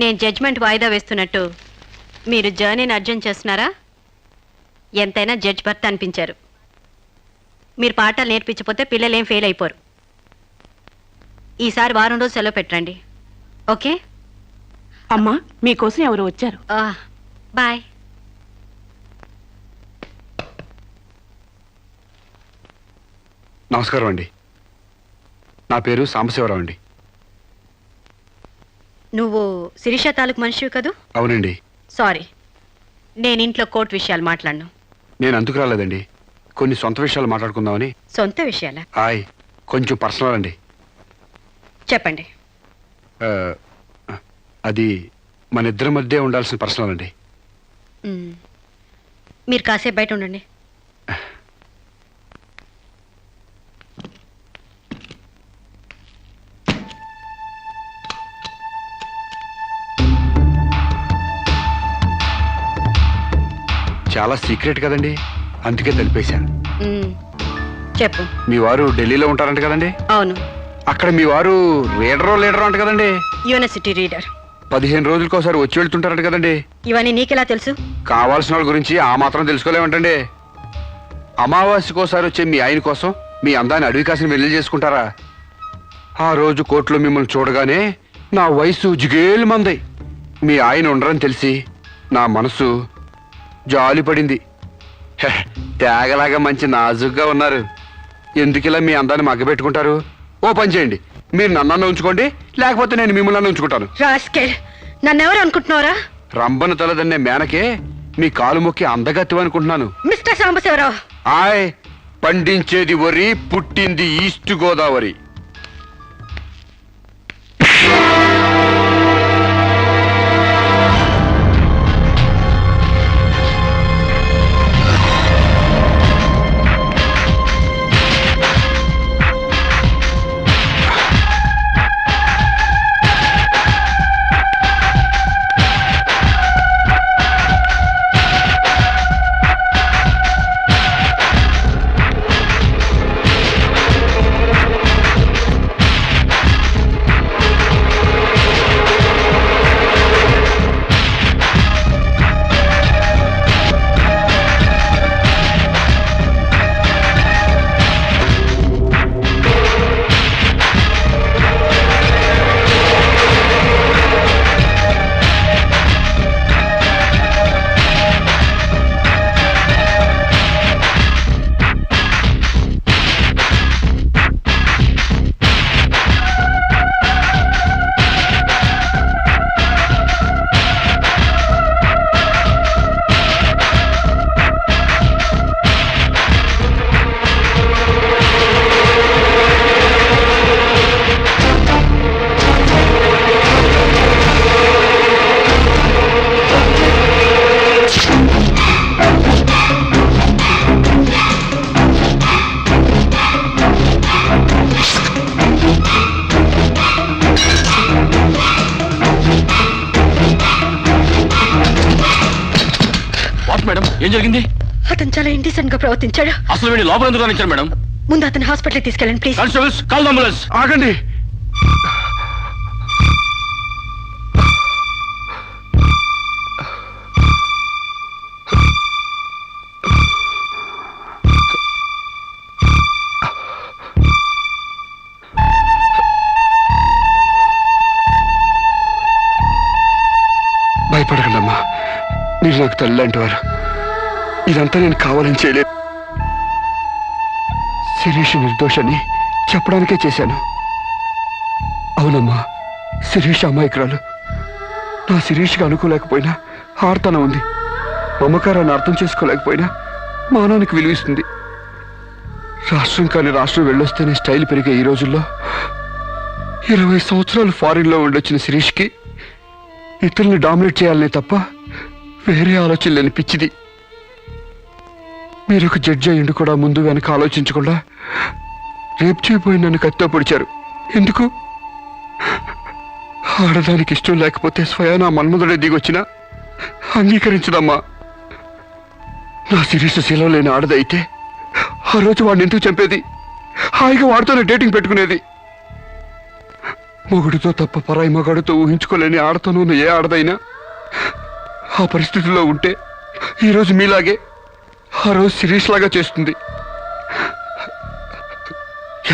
నేను జడ్జ్మెంట్ వాయిదా వేస్తున్నట్టు మీరు జర్నీని అర్జెంట్ చేస్తున్నారా? ఎంతైనా జడ్జ్ భర్త అనిపించారు. మీరు పాఠాలు నేర్పించకపోతే పిల్లలేం ఫెయిల్ అయిపోరు. ఈసారి వారం రోజు సెలవు పెట్టండి. ఓకే అమ్మా, మీకోసం ఎవరు వచ్చారు. బాయ్. నమస్కారం అండి. నా పేరు సాంబశివరావు అండి. నువ్వు శిరీష తాలూకు మనిషివి కదూ? అవునండి. సారీ, నేను ఇంట్లో కోర్టు విషయాలు మాట్లాడను. నేను అందుకు రాలేదండి, కొన్ని సొంత విషయాలు మాట్లాడుకుందామని. సొంత విషయాలా? హాయ్, కొంచెం పర్సనల్ అండి. చెప్పండి. అది మన ఇద్దరి మధ్య ఉండాల్సిన పర్సనల్ అండి. మీరు కాసేపు బయట ఉండండి. చాలా సీక్రెట్ కదండి, అందుకే తెలిపేశా. చెప్పు. మీ వారు ఢిల్లీలో ఉంటారంట కదండి? అవును. అక్కడ మీ వారు లీడరో అంట కదండి? University reader. 15 రోజులకోసారి వచ్చి వెళ్తుంటారంట కదండి? ఇవన్నీ నీకెలా తెలుసు? కావాల్సిన వాళ్ళ గురించి ఆ మాత్రం తెలుసుకోలేమంటండి. అమావాస్యకోసారి వచ్చే మీ ఆయన కోసం మీ అందాన్ని అడవి కాసిన వెళ్లి చేసుకుంటారా? ఆ రోజు కోర్టులో మిమ్మల్ని చూడగానే నా వయసు జిగేలు మంది. మీ ఆయన ఉండరని తెలిసి నా మనసు జాలి పడింది. తేగలాగా మంచి నాజుగ్గా ఉన్నారు. ఎందుకిలా మీ అందాన్ని మగ్గబెట్టుకుంటారు? ఓ పని చేయండి, మీరు నన్ను ఉంచుకోండి, లేకపోతే నేను మిమ్మల్ని ఉంచుకుంటాను. నన్నెవరు అనుకుంటున్నారా? రంబను తలదన్నే మేనకే మీ కాలు మొక్కి అందగత్తి అనుకుంటున్నాను. మిస్టర్ సాంబశివరావు, ఆయ్, పండించేది వరి, పుట్టింది ఈస్ట్ గోదావరి. ఏం జరిగింది? అతను చాలా ఇండిసెంట్ గా ప్రవర్తించాడు. అసలు వీడి లోపల ఎందుకు రానిచ్చారు మేడం? ముందు అతను హాస్పిటల్ తీసుకెళ్ళండి ప్లీజ్. Constables, call ambulance. ఆగండి. భయపడకండి అమ్మా, మీరు నాకు తల్లి అంటేవారు. ఇదంతా నేను కావాలని చేయలేదు. శిరీష్ నిర్దోషని చెప్పడానికే చేశాను. అవునమ్మా, శిరీష్ అమాయకురాలు. నా శిరీష్కి అనుకోలేకపోయినా ఆర్తన ఉంది. మమకారాన్ని అర్థం చేసుకోలేకపోయినా మానవానికి విలువిస్తుంది. రాష్ట్రం కాని రాష్ట్రం వెళ్ళొస్తేనే స్టైల్ పెరిగే ఈ రోజుల్లో 20 సంవత్సరాలు ఫారిన్లో ఉండొచ్చిన శిరీష్కి ఇతరుల్ని డామినేట్ చేయాలనే తప్ప వేరే ఆలోచన లేని పిచ్చిది. మీరు ఒక జడ్జి అయ్యిండు కూడా ముందు వెనక ఆలోచించకుండా రేపు చేయబోయి నన్ను కత్తితో పొడిచారు. ఎందుకు? ఆడదానికి ఇష్టం లేకపోతే స్వయానా మన్మధుడే దిగొచ్చినా అంగీకరించదమ్మా. నా శిరీష శీలం లేని ఆడదైతే ఆ రోజు వాడిని ఎందుకు చంపేది? హాయిగా వాడితోనే డేటింగ్ పెట్టుకునేది. మొగుడితో తప్ప పరాయి మగాడితో ఊహించుకోలేని ఆడతోనూ ఉన్న ఏ ఆడదైనా ఆ పరిస్థితుల్లో ఉంటే ఈరోజు మీలాగే ఆ రోజు శిరీష్ లాగా చేస్తుంది.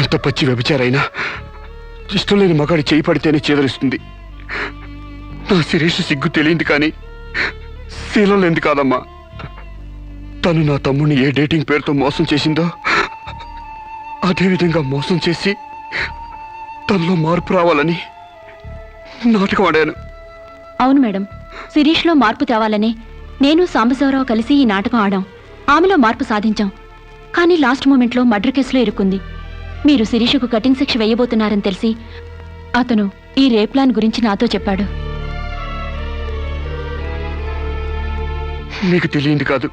ఎంత పచ్చి వ్యభిచారైనా ఇష్టం లేని మగాడి చేయి పడితేనే చేదరిస్తుంది. నా శిరీష్ సిగ్గు తెలియంది కానీ శీలం లేనిది కాదమ్మా. తను నా తమ్ముడిని ఏ డేటింగ్ పేరుతో మోసం చేసిందో అదేవిధంగా మోసం చేసి తనలో మార్పు రావాలని నాటకం ఆడాను. అవును మేడం, శిరీష్లో మార్పు తేవాలని నేను సాంబశివరావు కలిసి ఈ నాటకం ఆడాం. ఆమెలో మార్పు సాధించాం. కానీ లాస్ట్ మూమెంట్లో మర్డర్ కేసులో ఇరుక్కుంది. మీరు శిరీషకు కటింగ్ శిక్ష వేయబోతున్నారని తెలిసి అతను ఈ రేప్ ప్లాన్ గురించి నాతో చెప్పాడు. నీకు తెలియంది కాదు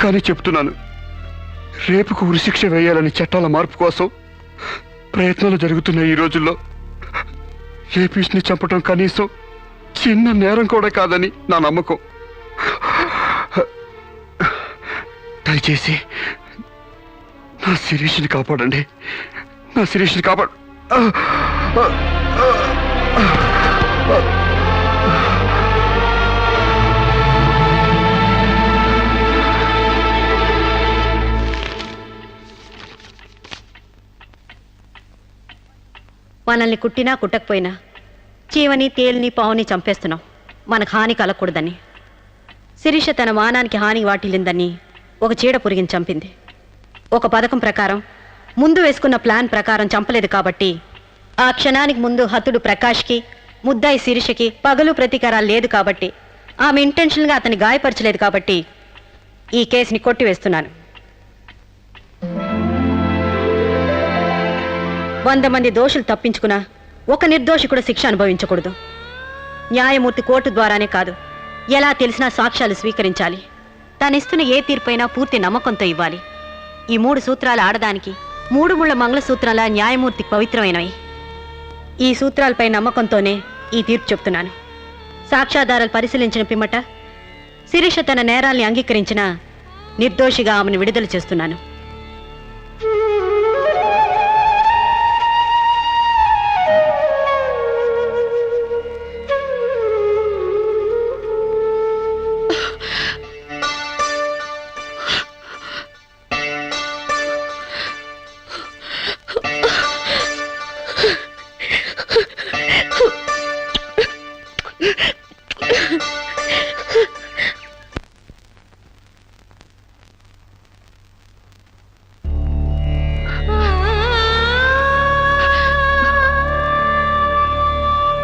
కానీ చెప్తున్నాను. రేపుకు ఉరిశిక్ష వేయాలని చట్టాల మార్పు కోసం ప్రయత్నాలు జరుగుతున్న ఈ రోజుల్లో రేపిస్ట్ని చంపటం కనీసం చిన్న నేరం కూడా కాదని నా నమ్మకం. దయచేసి నా శిరీష్ని కాపాడండి. నా శిరీష్ని కాపాడు. మనల్ని కుట్టినా కుట్టకపోయినా చీవని తేలిని పావుని చంపేస్తున్నాం మనకు హాని కలగకూడదని. శిరీష తన మానానికి హాని వాటిల్లిందని ఒక చీడ పురిగిని చంపింది. ఒక పథకం ప్రకారం ముందు వేసుకున్న ప్లాన్ ప్రకారం చంపలేదు కాబట్టి ఆ క్షణానికి ముందు హతుడు ప్రకాష్కి ముద్దాయి శిరీషకి పగలు ప్రతీకారాలు లేదు కాబట్టి ఆమె ఇంటెన్షన్గా అతన్ని గాయపరచలేదు కాబట్టి ఈ కేసుని కొట్టివేస్తున్నాను. 100 మంది దోషులు తప్పించుకున్నా ఒక నిర్దోషి కూడా శిక్ష అనుభవించకూడదు. న్యాయమూర్తి కోర్టు ద్వారానే కాదు, ఎలా తెలిసినా సాక్ష్యాలు స్వీకరించాలి. తానిస్తున్న ఏ తీర్పైనా పూర్తి నమ్మకంతో ఇవ్వాలి. ఈ 3 సూత్రాలు ఆడదానికి 3 ముళ్ళ మంగళసూత్రాల న్యాయమూర్తికి పవిత్రమైనవి. ఈ సూత్రాలపై నమ్మకంతోనే ఈ తీర్పు చెప్తున్నాను. సాక్ష్యాధారాలు పరిశీలించిన పిమ్మట శిరీష తన నేరాల్ని అంగీకరించిన నిర్దోషిగా ఆమెను విడుదల చేస్తున్నాను.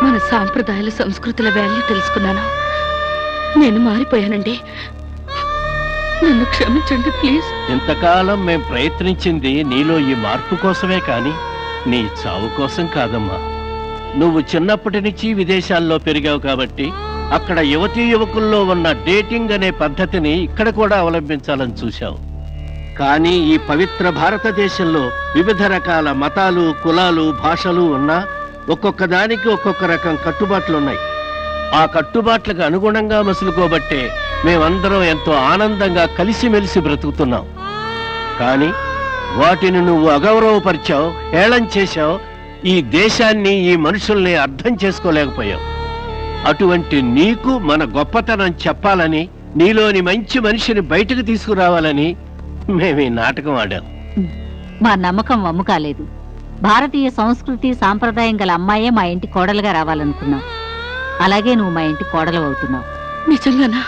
మన సాంప్రదాయాల సంస్కృతుల వాల్యూ తెలుసుకున్నాను. నేను మారిపోయానండి. నన్ను క్షమించండి ప్లీజ్. ఇంతకాలం మేం ప్రయత్నించింది నీలో ఈ మార్పు కోసమే కాని నీ చావు కోసం కాదమ్మా. నువ్వు చిన్నప్పటి నుంచి విదేశాల్లో పెరిగావు కాబట్టి అక్కడ యువతీ యువకుల్లో ఉన్న డేటింగ్ అనే పద్ధతిని ఇక్కడ కూడా అవలంబించాలని చూశావు. కానీ ఈ పవిత్ర భారతదేశంలో వివిధ రకాల మతాలు, కులాలు, భాషలు ఉన్నా ఒక్కొక్క దానికి ఒక్కొక్క రకం కట్టుబాట్లున్నాయి. ఆ కట్టుబాట్లకు అనుగుణంగా మసులుకోబట్టే మేమందరం ఎంతో ఆనందంగా కలిసిమెలిసి బ్రతుకుతున్నాం. కానీ వాటిని నువ్వు అగౌరవపరిచావు, హేళన చేశావు. ఈ దేశాన్ని, ఈ మనుషుల్ని అర్థం చేసుకోలేకపోయావు. అటువంటి నీకు మన గొప్పతనం చెప్పాలని, నీలోని మంచి మనిషిని బయటకు తీసుకురావాలని మేము ఈ నాటకం ఆడాం. మా నమ్మకం వమ్ము కాలేదు. భారతీయ సంస్కృతి సాంప్రదాయం గల అమ్మాయే మా ఇంటి కోడలుగా రావాలనుకున్నావు. అలాగే నువ్వు మా ఇంటి కోడలు అవుతున్నావు. నిజంగానా?